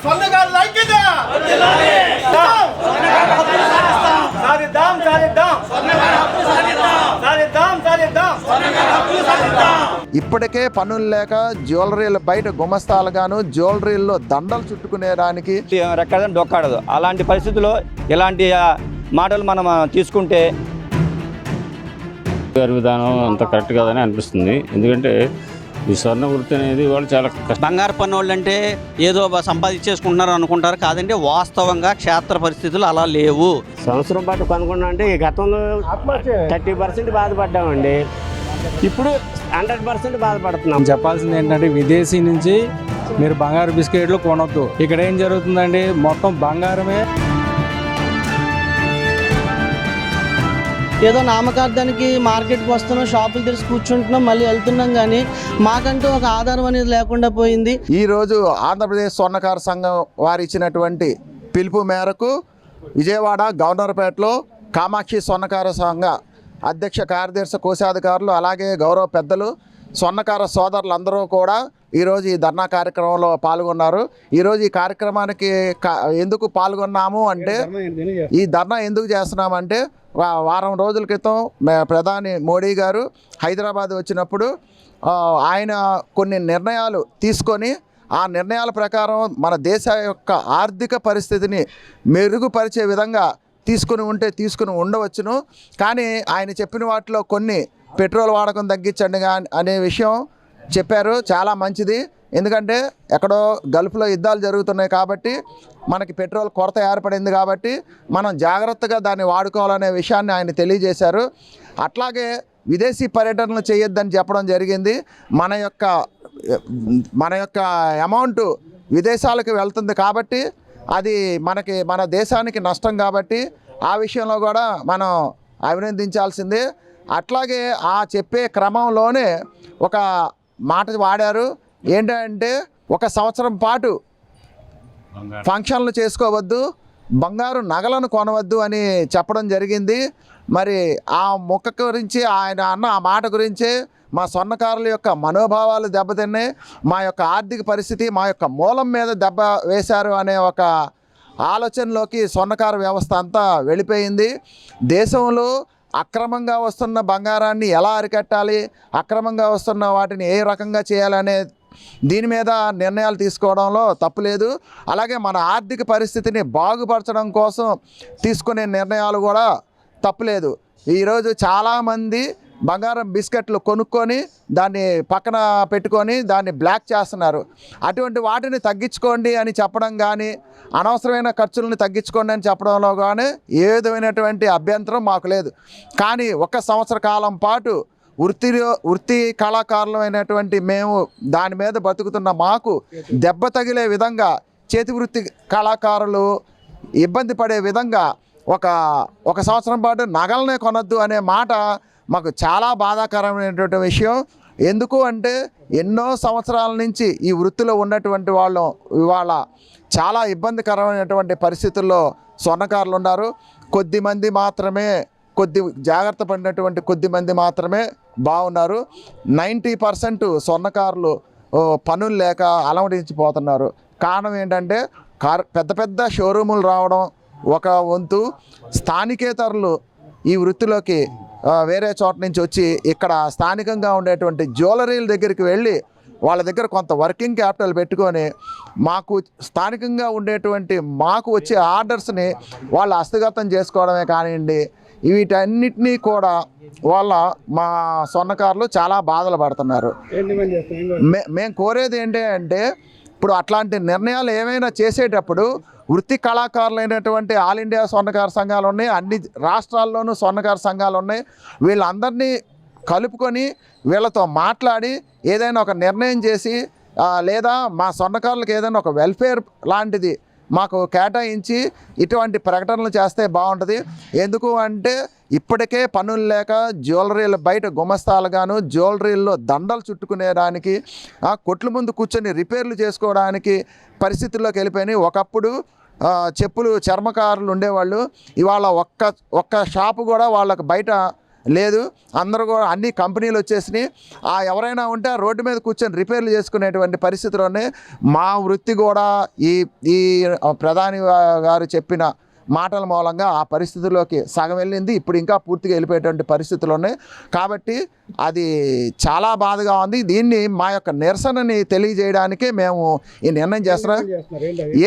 స్వర్ణకారుల ఐక్యత సాధిద్దాం సాధిద్దాం సాధిద్దాం సాధిద్దాం. ఇప్పటికే పనులు లేక జ్యువెలరీలు బయట గుమస్తాలుగాను జ్యువెలరీల్లో దండలు చుట్టుకునేదానికి రెక్కదని డొక్కాడదు. అలాంటి పరిస్థితుల్లో ఇలాంటి మాటలు మనం తీసుకుంటే విధానం అంత కరెక్ట్ కాదని అనిపిస్తుంది. ఎందుకంటే ఈ స్వర్ణ వృత్తి అనేది వాళ్ళు చాలా బంగారు పన్ను వాళ్ళు అంటే ఏదో సంపాదించేసుకుంటున్నారు అనుకుంటారు. కాదండి, వాస్తవంగా క్షేత్ర పరిస్థితులు అలా లేవు. సంవత్సరం పాటు కొనుక్కున్నా అంటే ఈ గతంలో 30% బాధపడ్డామండి, ఇప్పుడు 100% బాధపడుతున్నాం. చెప్పాల్సింది ఏంటంటే విదేశీ నుంచి మీరు బంగారు బిస్కెట్లు కొనొద్దు. ఇక్కడ ఏం జరుగుతుందండి, మొత్తం బంగారమే. ఏదో నామకార్థానికి మార్కెట్కి వస్తున్నాం, షాపులు తెరిచి కూర్చుంటున్నాం, మళ్ళీ వెళ్తున్నాం, కానీ మాకంటూ ఒక ఆధారం అనేది లేకుండా పోయింది. ఈరోజు ఆంధ్రప్రదేశ్ స్వర్ణకార సంఘం వారు ఇచ్చినటువంటి పిలుపు మేరకు విజయవాడ గవర్నర్పేటలో కామాక్షి స్వర్ణకార సంఘ అధ్యక్ష కార్యదర్శి కోశాధికారులు అలాగే గౌరవ పెద్దలు స్వర్ణకార సోదరులందరూ కూడా ఈరోజు ఈ ధర్నా కార్యక్రమంలో పాల్గొన్నారు. ఈరోజు ఈ కార్యక్రమానికి ఎందుకు పాల్గొన్నాము అంటే, ఈ ధర్నా ఎందుకు చేస్తున్నామంటే, వారం రోజుల క్రితం ప్రధాని మోడీ గారు హైదరాబాద్ వచ్చినప్పుడు ఆయన కొన్ని నిర్ణయాలు తీసుకొని ఆ నిర్ణయాల ప్రకారం మన దేశ యొక్క ఆర్థిక పరిస్థితిని మెరుగుపరిచే విధంగా తీసుకుని ఉండవచ్చును. కానీ ఆయన చెప్పిన వాటిలో కొన్ని పెట్రోల్ వాడకం తగ్గించండి అనే విషయం చెప్పారు. చాలా మంచిది. ఎందుకంటే ఎక్కడో గల్ఫ్లో యుద్ధాలు జరుగుతున్నాయి కాబట్టి మనకి పెట్రోల్ కొరత ఏర్పడింది కాబట్టి మనం జాగ్రత్తగా దాన్ని వాడుకోవాలనే విషయాన్ని ఆయన తెలియజేశారు. అట్లాగే విదేశీ పర్యటనలు చేయొద్దని చెప్పడం జరిగింది. మన యొక్క అమౌంట్ విదేశాలకు వెళ్తుంది కాబట్టి అది మన దేశానికి నష్టం కాబట్టి ఆ విషయంలో కూడా మనం అభినందించాల్సిందే. అట్లాగే ఆ చెప్పే క్రమంలోనే ఒక మాట వాడారు. ఏంటంటే, 1 సంవత్సరం పాటు ఫంక్షన్లు చేసుకోవద్దు, బంగారు నగలను కొనవద్దు అని చెప్పడం జరిగింది. మరి ఆ మొక్క గురించి ఆయన అన్న ఆ మాట గురించే మా స్వర్ణకారుల యొక్క మనోభావాలు దెబ్బతిన్నాయి, మా యొక్క ఆర్థిక పరిస్థితి మా యొక్క మూలం మీద దెబ్బ వేశారు అనే ఒక ఆలోచనలోకి స్వర్ణకార వ్యవస్థ అంతా వెళ్ళిపోయింది. దేశంలో అక్రమంగా వస్తున్న బంగారాన్ని ఎలా అరికట్టాలి, అక్రమంగా వస్తున్న వాటిని ఏ రకంగా చేయాలనే దీని మీద నిర్ణయాలు తీసుకోవడంలో తప్పులేదు. అలాగే మన ఆర్థిక పరిస్థితిని బాగుపరచడం కోసం తీసుకునే నిర్ణయాలు కూడా తప్పులేదు. ఈరోజు చాలామంది బంగారం బిస్కెట్లు కొనుక్కొని దాన్ని పక్కన పెట్టుకొని దాన్ని బ్లాక్ చేస్తున్నారు. అటువంటి వాటిని తగ్గించుకోండి అని చెప్పడం కానీ, అనవసరమైన ఖర్చులను తగ్గించుకోండి అని చెప్పడంలో కానీ ఏ విధమైనటువంటి అభ్యంతరం మాకు లేదు. కానీ 1 సంవత్సర కాలం పాటు వృత్తి కళాకారులమైనటువంటి మేము దాని మీద బతుకుతున్న మాకు దెబ్బ తగిలే విధంగా, చేతి వృత్తి కళాకారులు ఇబ్బంది పడే విధంగా ఒక సంవత్సరం పాటు నగలనే కొనొద్దు అనే మాట మాకు చాలా బాధాకరమైనటువంటి విషయం. ఎందుకు అంటే, ఎన్నో సంవత్సరాల నుంచి ఈ వృత్తిలో ఉన్నటువంటి వాళ్ళు ఇవాళ చాలా ఇబ్బందికరమైనటువంటి పరిస్థితుల్లో స్వర్ణకారులు ఉన్నారు. జాగ్రత్త పడినటువంటి కొద్దిమంది మాత్రమే బాగున్నారు. 90% స్వర్ణకారులు పనులు లేక అలమటించిపోతున్నారు. కారణం ఏంటంటే, పెద్ద షోరూములు రావడం ఒక వంతు, స్థానికేతరులు ఈ వృత్తిలోకి వేరే చోట నుంచి వచ్చి ఇక్కడ స్థానికంగా ఉండేటువంటి జ్యువెలరీల దగ్గరికి వెళ్ళి వాళ్ళ దగ్గర కొంత వర్కింగ్ క్యాపిటల్ పెట్టుకొని మాకు స్థానికంగా ఉండేటువంటి మాకు వచ్చే ఆర్డర్స్ని వాళ్ళు హస్తగతం చేసుకోవడమే కానివ్వండి, వీటన్నిటినీ కూడా మా స్వర్ణకారులు చాలా బాధలు పడుతున్నారు. మేము కోరేది ఏంటి అంటే, ఇప్పుడు అట్లాంటి నిర్ణయాలు ఏమైనా చేసేటప్పుడు వృత్తి కళాకారులైనటువంటి ఆల్ ఇండియా స్వర్ణకార సంఘాలు ఉన్నాయి, అన్ని రాష్ట్రాల్లోనూ స్వర్ణకార సంఘాలు ఉన్నాయి. వీళ్ళందరినీ కలుపుకొని వీళ్ళతో మాట్లాడి ఏదైనా ఒక నిర్ణయం చేసి, లేదా మా స్వర్ణకారులకు ఏదైనా ఒక వెల్ఫేర్ లాంటిది మాకు కేటాయించి ఇటువంటి ప్రకటనలు చేస్తే బాగుంటుంది. ఎందుకు అంటే, ఇప్పటికే పనులు లేక జ్యువెలరీలు బయట గుమస్తాలుగాను జ్యువెలరీల్లో దండలు చుట్టుకునేదానికి, కొట్ల ముందు కూర్చొని రిపేర్లు చేసుకోవడానికి పరిస్థితుల్లోకి వెళ్ళిపోయినాయి. ఒకప్పుడు చెప్పులు చర్మకారులు ఉండేవాళ్ళు, ఇవాళ ఒక్క షాపు కూడా వాళ్ళకు బయట లేదు. అందరూ కూడా అన్ని కంపెనీలు వచ్చేసినాయి. ఎవరైనా ఉంటే ఆ రోడ్డు మీద కూర్చొని రిపేర్లు చేసుకునేటువంటి పరిస్థితిలోనే మా వృత్తి కూడా ఈ ప్రధాని గారు చెప్పిన మాటల మూలంగా ఆ పరిస్థితుల్లోకి సగం వెళ్ళింది. ఇప్పుడు ఇంకా పూర్తిగా వెళ్ళిపోయేటువంటి పరిస్థితులు ఉన్నాయి. కాబట్టి అది చాలా బాధగా ఉంది. దీన్ని మా యొక్క నిరసనని తెలియజేయడానికే మేము ఈ నిర్ణయం చేస్తున్నాం.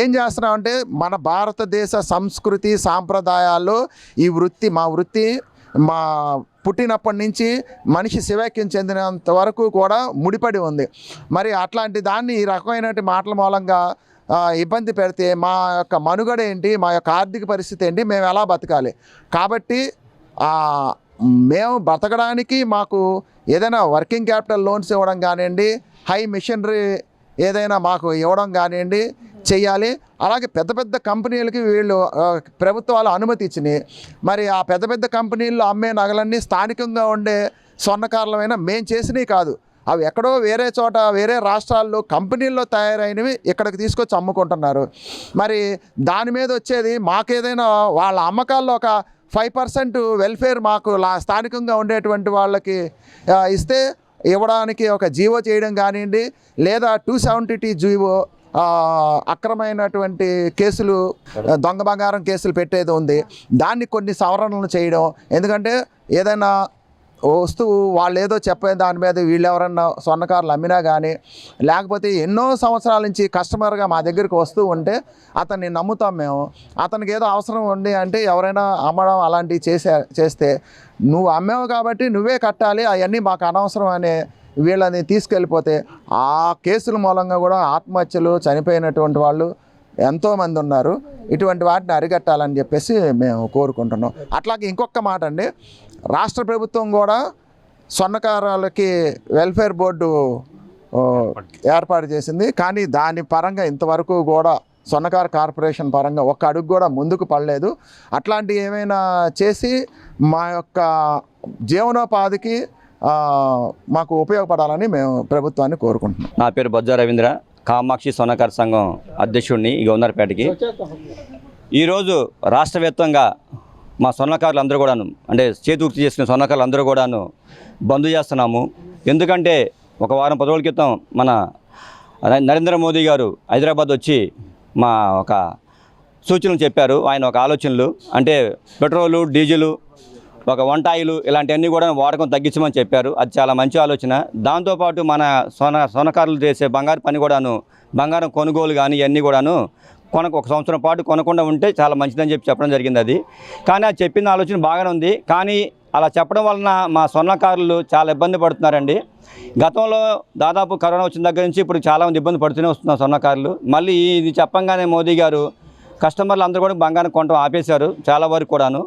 ఏం చేస్తున్నామంటే మన భారతదేశ సంస్కృతి సాంప్రదాయాల్లో ఈ వృత్తి మా పుట్టినప్పటి నుంచి మనిషి శివైక్యం చెందినంత వరకు కూడా ముడిపడి ఉంది. మరి అట్లాంటి దాన్ని ఈ రకమైనటువంటి మాటల మూలంగా ఇబ్బంది పెడితే మా యొక్క మనుగడ ఏంటి, మా యొక్క ఆర్థిక పరిస్థితి ఏంటి, మేము ఎలా బతకాలి? కాబట్టి మేము బతకడానికి మాకు ఏదైనా వర్కింగ్ క్యాపిటల్ లోన్స్ ఇవ్వడం కానివ్వండి, హై మిషనరీ ఏదైనా మాకు ఇవ్వడం కానివ్వండి చెయ్యాలి. అలాగే పెద్ద పెద్ద కంపెనీలకి వీళ్ళు ప్రభుత్వాలు అనుమతి ఇచ్చినాయి. మరి ఆ పెద్ద పెద్ద కంపెనీల్లో అమ్మే నగలన్నీ స్థానికంగా ఉండే స్వర్ణకారులమైనా మేము చేసినవి కాదు. అవి ఎక్కడో వేరే చోట వేరే రాష్ట్రాల్లో కంపెనీల్లో తయారైనవి ఇక్కడికి తీసుకొచ్చి అమ్ముకుంటున్నారు. మరి దాని మీద వచ్చేది మాకేదైనా వాళ్ళ అమ్మకాల్లో ఒక 5% వెల్ఫేర్ మాకు స్థానికంగా ఉండేటువంటి వాళ్ళకి ఇస్తే ఇవ్వడానికి ఒక జీవో చేయడం కానివ్వండి, లేదా 270T జీవో అక్రమైనటువంటి కేసులు దొంగ బంగారం కేసులు పెట్టేది ఉంది. దాన్ని కొన్ని సవరణలు చేయడం. ఎందుకంటే ఏదైనా వస్తువు వాళ్ళు ఏదో చెప్పే దాని మీద వీళ్ళు ఎవరన్నా స్వర్ణకారులు అమ్మినా కానీ, లేకపోతే ఎన్నో సంవత్సరాల నుంచి కస్టమర్గా మా దగ్గరికి వస్తూ ఉంటే అతన్ని నమ్ముతాం మేము. అతనికి ఏదో అవసరం ఉంది అంటే ఎవరైనా అమ్మడం అలాంటివి చేస్తే నువ్వు అమ్మావు కాబట్టి నువ్వే కట్టాలి, అవన్నీ మాకు అనవసరం అనే వీళ్ళని తీసుకెళ్ళిపోతే ఆ కేసుల మూలంగా కూడా ఆత్మహత్యలు చనిపోయినటువంటి వాళ్ళు ఎంతోమంది ఉన్నారు. ఇటువంటి వాటిని అరికట్టాలని చెప్పేసి మేము కోరుకుంటున్నాం. అట్లాగే ఇంకొక మాట అండి, రాష్ట్ర ప్రభుత్వం కూడా స్వర్ణకారులకి వెల్ఫేర్ బోర్డు ఏర్పాటు చేసింది. కానీ దాని పరంగా ఇంతవరకు కూడా స్వర్ణకార కార్పొరేషన్ పరంగా ఒక్క అడుగు కూడా ముందుకు పడలేదు. అట్లాంటివి ఏమైనా చేసి మా యొక్క జీవనోపాధికి మాకు ఉపయోగపడాలని మేము ప్రభుత్వాన్ని కోరుకుంటున్నాం. నా పేరు బొజ్జా రవీంద్ర, కామాక్షి స్వర్ణకార సంఘం అధ్యక్షుడిని ఈ గవర్నర్పేటకి. ఈరోజు రాష్ట్ర వ్యాప్తంగా మా స్వర్ణకారులు అందరూ కూడాను, అంటే చేతి వృత్తి చేసుకునే స్వర్ణకారులు అందరూ కూడాను బంద్ చేస్తున్నాము. ఎందుకంటే ఒక వారం 10 రోజుల క్రితం మన నరేంద్ర మోదీ గారు హైదరాబాద్ వచ్చి మా ఒక సూచనలు చెప్పారు. ఆయన ఒక ఆలోచనలు అంటే పెట్రోలు, డీజిలు, ఒక వంట ఆయిల్ ఇలాంటివన్నీ కూడా వాడకం తగ్గించమని చెప్పారు. అది చాలా మంచి ఆలోచన. దాంతోపాటు మన స్వర్ణకారులు చేసే బంగారు పని కూడాను, బంగారం కొనుగోలు కానీ ఇవన్నీ కూడాను ఒక సంవత్సరం పాటు కొనకుండా ఉంటే చాలా మంచిదని చెప్పడం జరిగింది. అది కానీ అది చెప్పిన ఆలోచన బాగానే ఉంది. కానీ అలా చెప్పడం వలన మా స్వర్ణకారులు చాలా ఇబ్బంది పడుతున్నారండి. గతంలో దాదాపు కరోనా వచ్చిన దగ్గర నుంచి ఇప్పుడు చాలామంది ఇబ్బంది పడుతూనే వస్తున్నారు స్వర్ణకారులు. మళ్ళీ ఇది చెప్పంగానే మోదీ గారు కస్టమర్లు అందరూ కూడా బంగారం కొనడం ఆపేశారు చాలా వరకు కూడాను.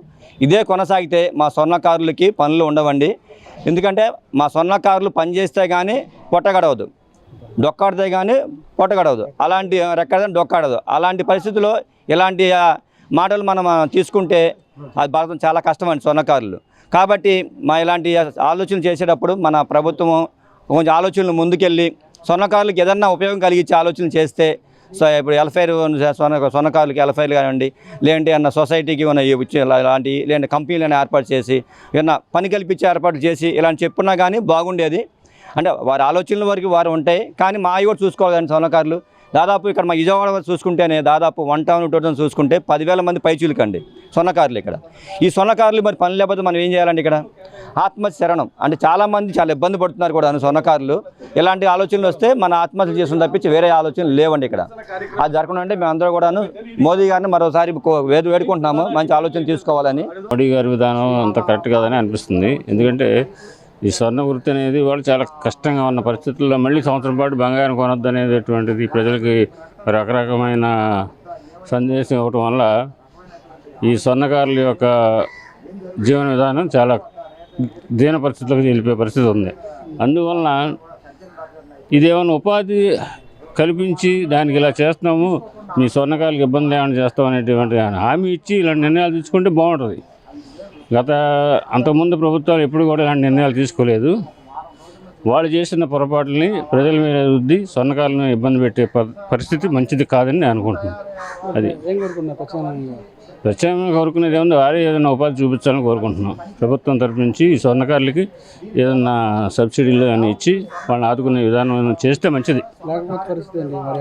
ఇదే కొనసాగితే మా స్వర్ణకారులకి పనులు ఉండవండి. ఎందుకంటే మా స్వర్ణకారులు పని చేస్తే కానీ పొట్టగడవదు, డొక్కాడితే కానీ పొట్టగడవదు, అలాంటి రెక్కడదని డొక్కాడదు. అలాంటి పరిస్థితుల్లో ఇలాంటి మాటలు మనం తీసుకుంటే అది భారతం చాలా కష్టం అండి స్వర్ణకారులు. కాబట్టి మా ఇలాంటి ఆలోచనలు చేసేటప్పుడు మన ప్రభుత్వం కొంచెం ఆలోచనలు ముందుకెళ్ళి స్వర్ణకారులకు ఏదన్నా ఉపయోగం కలిగించే ఆలోచనలు చేస్తే, సో ఇప్పుడు ఎల్ఫైర్ స్వర్ణకారులకి ఎల్ఫైర్లు కానివ్వండి, లేదంటే అన్న సొసైటీకి ఉన్న ఇలాంటి లేదంటే కంపెనీలను ఏర్పాటు చేసి ఏమన్నా పని కల్పించే ఏర్పాటు చేసి ఇలాంటి చెప్పున్నా కానీ బాగుండేది. అంటే వారి ఆలోచనల వరకు వారు ఉంటాయి, కానీ మా కూడా చూసుకోవాలి కానీ స్వర్ణకారులు. దాదాపు ఇక్కడ మా విజయవాడ చూసుకుంటేనే దాదాపు 1 టౌన్ 2 టౌన్ చూసుకుంటే 10,000 మంది పైచీలకండి స్వర్ణకారులు ఇక్కడ. ఈ స్వర్ణకారులు మరి పని లేకపోతే మనం ఏం చేయాలండి? ఇక్కడ ఆత్మహత్య శరణం అంటే చాలామంది చాలా ఇబ్బంది పడుతున్నారు కూడా స్వర్ణకారులు. ఇలాంటి ఆలోచనలు వస్తే మన ఆత్మహత్య చేసుకుని తప్పించి వేరే ఆలోచనలు లేవండి ఇక్కడ. అది జరగకుండా అంటే మేమందరూ కూడాను మోదీ గారిని మరోసారి వేడుకుంటున్నాము మంచి ఆలోచన తీసుకోవాలని. మోడీ గారి విధానం అంత కరెక్ట్ కాదని అనిపిస్తుంది. ఎందుకంటే ఈ స్వర్ణ వృత్తి అనేది వాళ్ళు చాలా కష్టంగా ఉన్న పరిస్థితుల్లో మళ్ళీ సంవత్సరం పాటు బంగారం కొనొద్దు అనేటువంటిది ప్రజలకి రకరకమైన సందేశం ఇవ్వటం వల్ల ఈ స్వర్ణకారుల యొక్క జీవన విధానం చాలా దీన పరిస్థితులకు వెళ్ళిపోయే పరిస్థితి ఉంది. అందువలన ఇదేమైనా ఉపాధి కల్పించి దానికి ఇలా చేస్తున్నాము, మీ స్వర్ణకారులకు ఇబ్బంది ఏమైనా చేస్తాం అనేటువంటి హామీ ఇచ్చి ఇలాంటి నిర్ణయాలు తీసుకుంటే బాగుంటుంది. అంతకుముందు ప్రభుత్వాలు ఎప్పుడు కూడా ఇలాంటి నిర్ణయాలు తీసుకోలేదు. వాళ్ళు చేసిన పొరపాట్లని ప్రజల మీద రుద్ది స్వర్ణకారులను ఇబ్బంది పెట్టే పరిస్థితి మంచిది కాదని నేను అనుకుంటున్నాను. అది ప్రత్యేకంగా కోరుకునేది ఏముంది, వారే ఏదైనా ఉపాధి చూపించాలని కోరుకుంటున్నాం. ప్రభుత్వం తరపు నుంచి ఈ స్వర్ణకారులకి ఏదైనా సబ్సిడీలు అని ఇచ్చి వాళ్ళని ఆదుకునే విధానం చేస్తే మంచిది.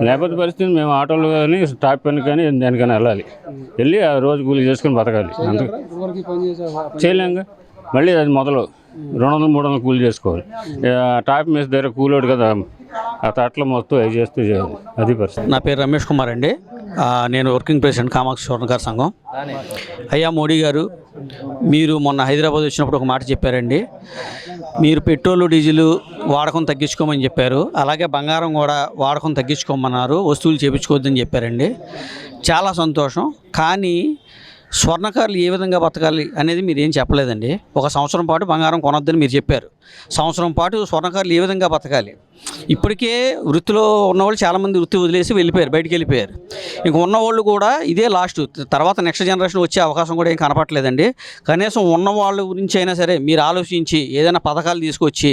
లేకపోతే పరిస్థితి మేము ఆటోలు కానీ టాప్ పని కానీ దానికైనా వెళ్ళి ఆ రోజు కూలీ చేసుకొని బతకాలి. అంత చేయలేంగా, మళ్ళీ అది మొదలు 200-300 కూలీ చేసుకోవాలి. టాప్ మీద దగ్గర కూలోడు కదా, ఆ తట్లో మొత్తం అవి చేస్తూ చేయాలి. అది పరిస్థితి. నా పేరు రమేష్ కుమార్ అండి. నేను వర్కింగ్ ప్రెసిడెంట్ కామాక్షి స్వర్ణకార సంఘం. అయ్యా మోడీ గారు, మీరు మొన్న హైదరాబాద్ వచ్చినప్పుడు ఒక మాట చెప్పారండి. మీరు పెట్రోలు డీజిల్ వాడకం తగ్గించుకోమని చెప్పారు, అలాగే బంగారం కూడా వాడకం తగ్గించుకోమన్నారు, వస్తువులు చేయించుకోవద్దని చెప్పారండి. చాలా సంతోషం. కానీ స్వర్ణకారులు ఏ విధంగా బతకాలి అనేది మీరు ఏం చెప్పలేదండి. ఒక సంవత్సరం పాటు బంగారం కొనొద్దని మీరు చెప్పారు. సంవత్సరం పాటు స్వర్ణకారులు ఏ విధంగా బతకాలి? ఇప్పటికే వృత్తిలో ఉన్నవాళ్ళు చాలామంది వృత్తి వదిలేసి వెళ్ళిపోయారు, బయటికి వెళ్ళిపోయారు. ఇంక ఉన్నవాళ్ళు కూడా ఇదే లాస్ట్, తర్వాత నెక్స్ట్ జనరేషన్ వచ్చే అవకాశం కూడా ఏం కనపట్లేదండి. కనీసం ఉన్న వాళ్ళ గురించి అయినా సరే మీరు ఆలోచించి ఏదైనా పథకాలు తీసుకొచ్చి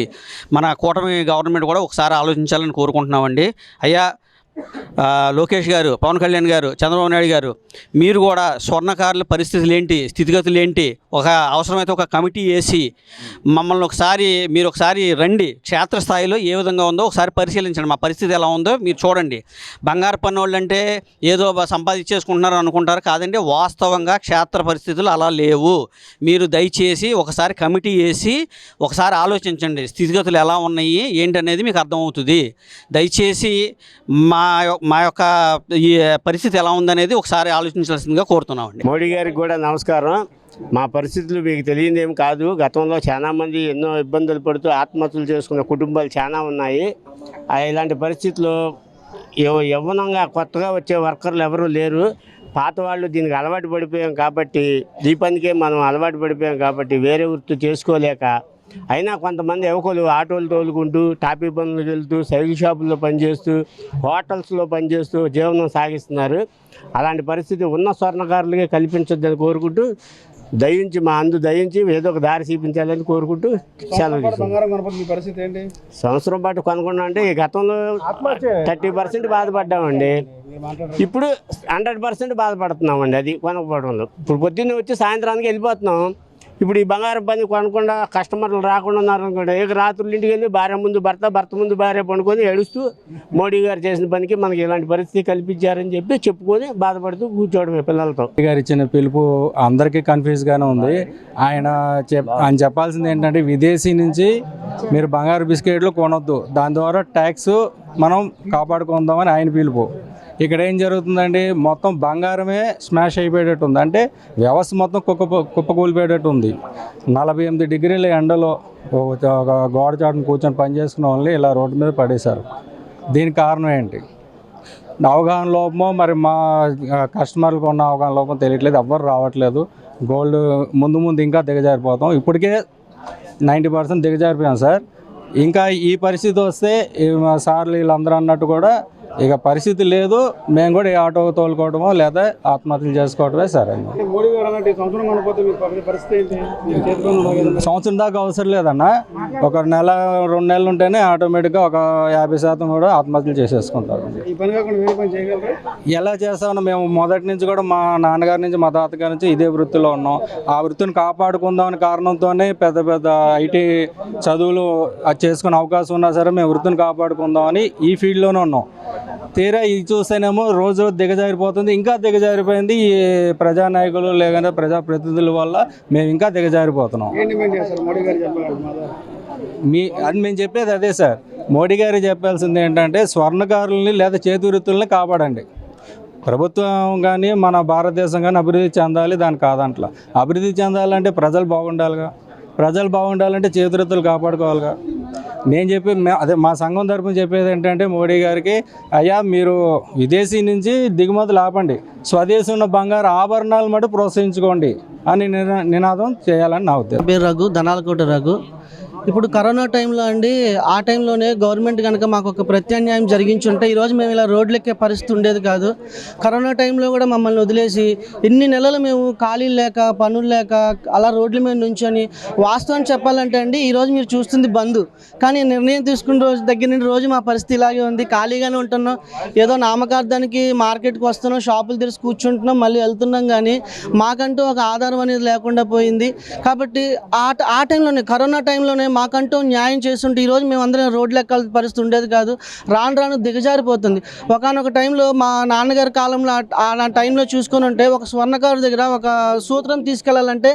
మన కూటమి గవర్నమెంట్ కూడా ఒకసారి ఆలోచించాలని కోరుకుంటున్నామండి. అయ్యా లోకేష్ గారు, పవన్ కళ్యాణ్ గారు, చంద్రబాబు నాయుడు గారు, మీరు కూడా స్వర్ణకారుల పరిస్థితులు ఏంటి, స్థితిగతులు ఏంటి, అవసరమైతే ఒక కమిటీ వేసి మమ్మల్ని మీరు ఒకసారి రండి, క్షేత్రస్థాయిలో ఏ విధంగా ఉందో ఒకసారి పరిశీలించండి, మా పరిస్థితి ఎలా ఉందో మీరు చూడండి. బంగారు పన్ను వాళ్ళు అంటే ఏదో సంపాదించేసుకుంటున్నారు అనుకుంటారు, కాదండి. వాస్తవంగా క్షేత్ర పరిస్థితులు అలా లేవు. మీరు దయచేసి ఒకసారి కమిటీ వేసి ఒకసారి ఆలోచించండి, స్థితిగతులు ఎలా ఉన్నాయి ఏంటనేది మీకు అర్థమవుతుంది. దయచేసి మా యొక్క ఈ పరిస్థితి ఎలా ఉందనేది ఒకసారి ఆలోచించాల్సిందిగా కోరుతున్నామండి. మోడీ గారికి కూడా నమస్కారం. మా పరిస్థితులు మీకు తెలియదేం కాదు. గతంలో చాలామంది ఎన్నో ఇబ్బందులు పడుతూ ఆత్మహత్యలు చేసుకున్న కుటుంబాలు చాలా ఉన్నాయి. ఇలాంటి పరిస్థితుల్లో యవ్వనంగా కొత్తగా వచ్చే వర్కర్లు ఎవరూ లేరు. పాత వాళ్ళు దీనికి అలవాటు పడిపోయాం కాబట్టి, ఈ పనికే మనం అలవాటు పడిపోయాం కాబట్టి వేరే వృత్తి చేసుకోలేక, అయినా కొంతమంది యువకులు ఆటోలు తోలుకుంటూ, టాపీ పనులకు వెళ్తూ, సైకిల్ షాపుల్లో పనిచేస్తూ, హోటల్స్లో పనిచేస్తూ జీవనం సాగిస్తున్నారు. అలాంటి పరిస్థితి ఉన్న స్వర్ణకారులకే కల్పించొద్దని కోరుకుంటూ, దయించి ఏదో ఒక దారి చూపించాలని కోరుకుంటూ సెలవు తీసుకుంటాం. సంవత్సరం పాటు కొనుక్కున్నా అంటే ఈ గతంలో 30% బాధపడ్డామండి. ఇప్పుడు 100% బాధపడుతున్నామండి. అది కొనకపోవడంలో. ఇప్పుడు పొద్దున్నే వచ్చి సాయంత్రానికి వెళ్ళిపోతున్నాం. ఇప్పుడు ఈ బంగారం పని కొనకుండా కస్టమర్లు రాకుండా ఉన్నారనుకోండి, రాత్రులు ఇంటికి వెళ్ళి భార్య ముందు భర్త ముందు భార్య పండుకొని ఏడుస్తూ మోడీ గారు చేసిన పనికి మనకి ఇలాంటి పరిస్థితి కల్పించారని చెప్పుకొని బాధపడుతూ కూర్చోవడమే పిల్లలతో. గారు ఇచ్చిన పిలుపు అందరికీ కన్ఫ్యూజ్గానే ఉంది. ఆయన చెప్పాల్సింది ఏంటంటే, విదేశీ నుంచి మీరు బంగారు బిస్కెట్లు కొనొద్దు, దాని ద్వారా ట్యాక్స్ మనం కాపాడుకుందామని ఆయన పిలుపు. ఇక్కడ ఏం జరుగుతుందండి, మొత్తం బంగారమే స్మాష్ అయిపోయేటట్టు ఉంది. అంటే వ్యవస్థ మొత్తం కుప్పకూలిపోయేటట్టు ఉంది. 48 డిగ్రీల ఎండలో ఒక గోడ చాటును కూర్చొని పనిచేసుకున్న వాళ్ళని ఇలా రోడ్డు మీద పడేశారు. దీనికి కారణం ఏంటి? అవగాహన లోపమో, మరి మా కస్టమర్లకు ఉన్న అవగాహన లోపం తెలియట్లేదు. ఎవ్వరు రావట్లేదు. గోల్డ్ ముందు ఇంకా దిగజారిపోతాం. ఇప్పటికే 90% దిగజారిపోయాం సార్. ఇంకా ఈ పరిస్థితి వస్తే సార్లు వీళ్ళందరూ అన్నట్టు కూడా ఇక పరిస్థితి లేదు. మేము కూడా ఈ ఆటో తోలుకోవడమో లేదా ఆత్మహత్యలు చేసుకోవడమే సరే. సంవత్సరం దాకా అవసరం లేదన్న, ఒక నెల 2 నెలలు ఉంటేనే ఆటోమేటిక్గా ఒక 50% కూడా ఆత్మహత్యలు చేసేసుకుంటారు. ఎలా చేస్తామన్నా, మేము మొదటి నుంచి కూడా మా నాన్నగారి నుంచి మా తాతగారి నుంచి ఇదే వృత్తిలో ఉన్నాం. ఆ వృత్తిని కాపాడుకుందామని కారణంతోనే పెద్ద ఐటీ చదువులు చేసుకునే అవకాశం ఉన్నా సరే మేము వృత్తిని కాపాడుకుందామని ఈ ఫీల్డ్లోనే ఉన్నాం. తీరా ఇది చూస్తేనేమో రోజు దిగజారిపోతుంది. ఇంకా దిగజారిపోయింది. ఈ ప్రజానాయకులు లేదంటే ప్రజాప్రతినిధుల వల్ల మేము ఇంకా దిగజారిపోతున్నాం. అది మేము చెప్పేది అదే సార్. మోడీ గారు చెప్పాల్సింది ఏంటంటే, స్వర్ణకారుల్ని లేదా చేతి వృత్తుల్ని కాపాడండి. ప్రభుత్వం కానీ మన భారతదేశం కానీ అభివృద్ధి చెందాలి, దాని కాదంట్లా. అభివృద్ధి చెందాలంటే ప్రజలు బాగుండాలిగా. ప్రజలు బాగుండాలంటే చేతివృత్తులు కాపాడుకోవాలిగా. నేను అదే మా సంఘం తరపున చెప్పేది ఏంటంటే, మోడీ గారికి, అయ్యా మీరు విదేశీ నుంచి దిగుమతులు ఆపండి, స్వదేశీ ఉన్న బంగారు ఆభరణాలు మటు ప్రోత్సహించుకోండి అని నినాదం చేయాలని నా ఉద్దేశం. పేరు రఘు, ధనాలకోట రఘు. ఇప్పుడు కరోనా టైంలో అండి, ఆ టైంలోనే గవర్నమెంట్ కనుక మాకు ఒక ప్రత్యామ్నాయం జరిగించుంటే ఈరోజు మేము ఇలా రోడ్లెక్కే పరిస్థితి ఉండేది కాదు. కరోనా టైంలో కూడా మమ్మల్ని వదిలేసి ఇన్ని నెలలు మేము ఖాళీలు లేక పనులు లేక అలా రోడ్ల మీద నుంచొని, వాస్తవం చెప్పాలంటే అండి ఈరోజు మీరు చూస్తుంది బంద్, కానీ నిర్ణయం తీసుకున్న రోజు దగ్గర నుండి రోజు మా పరిస్థితి ఇలాగే ఉంది. ఖాళీగానే ఉంటున్నాం, ఏదో నామకార్థానికి మార్కెట్కి వస్తున్నాం, షాపులు తెరిచి కూర్చుంటున్నాం, మళ్ళీ వెళ్తున్నాం, కానీ మాకంటూ ఒక ఆధారం అనేది లేకుండా పోయింది. కాబట్టి ఆ టైంలోనే, కరోనా టైంలోనే మాకంటూ న్యాయం చేస్తుంటే ఈరోజు మేము అందరం రోడ్లు ఎక్కాల్సిన పరిస్థితి ఉండేది కాదు. రాను రాను దిగజారిపోతుంది. ఒకానొక టైంలో మా నాన్నగారి కాలంలో ఆ టైంలో చూసుకొని ఉంటే ఒక స్వర్ణకారు దగ్గర ఒక సూత్రం తీసుకెళ్లాలంటే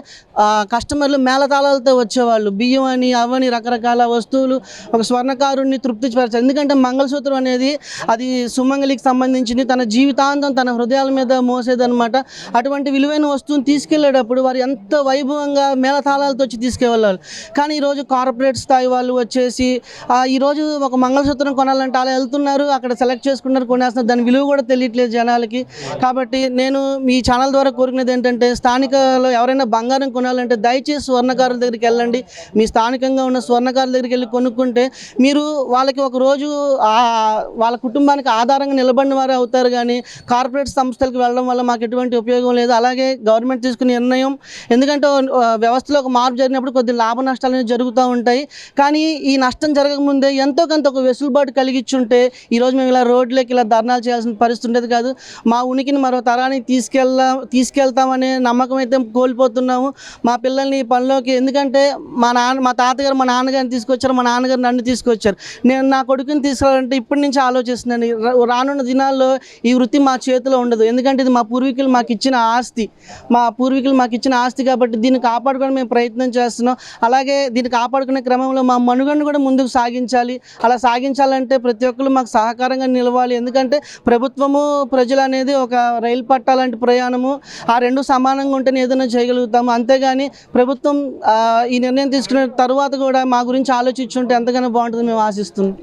కస్టమర్లు మేళతాళాలతో వచ్చేవాళ్ళు. బియ్యం అని అవని రకరకాల వస్తువులు ఒక స్వర్ణకారుణ్ణి తృప్తిపరచారు. ఎందుకంటే మంగళసూత్రం అనేది అది సుమంగళికి సంబంధించింది, తన జీవితాంతం తన హృదయాల మీద మోసేదన్నమాట. అటువంటి విలువైన వస్తువుని తీసుకెళ్లేటప్పుడు వారు ఎంత వైభవంగా మేళతాళాలతో వచ్చి తీసుకెళ్ళాలి. కానీ ఈరోజు కార్పొరేట్ స్థాయి వాళ్ళు వచ్చేసి ఈరోజు ఒక మంగళసూత్రం కొనాలంటే అలా వెళ్తున్నారు, అక్కడ సెలెక్ట్ చేసుకున్నారు, కొనేస్తున్నారు, దాని విలువ కూడా తెలియట్లేదు జనాలకి. కాబట్టి నేను మీ ఛానల్ ద్వారా కోరుకునేది ఏంటంటే, స్థానికలో ఎవరైనా బంగారం కొనాలంటే దయచేసి స్వర్ణకారుల దగ్గరికి వెళ్ళండి. మీ స్థానికంగా ఉన్న స్వర్ణకారుల దగ్గరికి వెళ్ళి కొనుక్కుంటే మీరు వాళ్ళకి ఒక రోజు వాళ్ళ కుటుంబానికి ఆధారంగా నిలబడిన వారే అవుతారు. కానీ కార్పొరేట్ సంస్థలకు వెళ్ళడం వల్ల మాకు ఎటువంటి ఉపయోగం లేదు. అలాగే గవర్నమెంట్ తీసుకునే నిర్ణయం, ఎందుకంటే వ్యవస్థలో ఒక మార్పు జరిగినప్పుడు కొద్ది లాభ నష్టాలు అనేవి జరుగుతూ ఉంటాయి. కానీ ఈ నష్టం జరగకముందే ఎంతో కొంత ఒక వెసులుబాటు కలిగించుంటే ఈరోజు మేము ఇలా రోడ్లకి ఇలా ధర్నాలు చేయాల్సిన పరిస్థితి ఉండేది కాదు. మా ఉనికిని మరో తరానికి తీసుకెళ్తామనే నమ్మకం అయితే కోల్పోతున్నాము. మా పిల్లల్ని ఈ పనిలోకి, ఎందుకంటే మా తాతగారు మా నాన్నగారిని తీసుకొచ్చారు, మా నాన్నగారు నన్ను తీసుకొచ్చారు. నేను నా కొడుకుని తీసుకెళ్ళాలంటే ఇప్పటి నుంచి ఆలోచిస్తున్నాను. రానున్న దినాల్లో ఈ వృత్తి మా చేతిలో ఉండదు. ఎందుకంటే ఇది మా పూర్వీకులు మాకు ఇచ్చిన ఆస్తి కాబట్టి దీన్ని కాపాడుకొని మేము ప్రయత్నం చేస్తున్నాం. అలాగే దీన్ని కాపాడుకునే క్రమంలో మా మనుగడను కూడా ముందుకు సాగించాలి. అలా సాగించాలంటే ప్రతి ఒక్కరు మాకు సహకారంగా నిలవాలి. ఎందుకంటే ప్రభుత్వము ప్రజలు అనేది ఒక రైలు పట్టాలంటి ప్రయాణము, ఆ రెండు సమానంగా ఉంటేనే ఏదైనా చేయగలుగుతాము. అంతేగాని ప్రభుత్వం ఈ నిర్ణయం తీసుకున్న తర్వాత కూడా మా గురించి ఆలోచించుంటే ఎంతగానో బాగుంటుంది మేము ఆశిస్తున్నాం.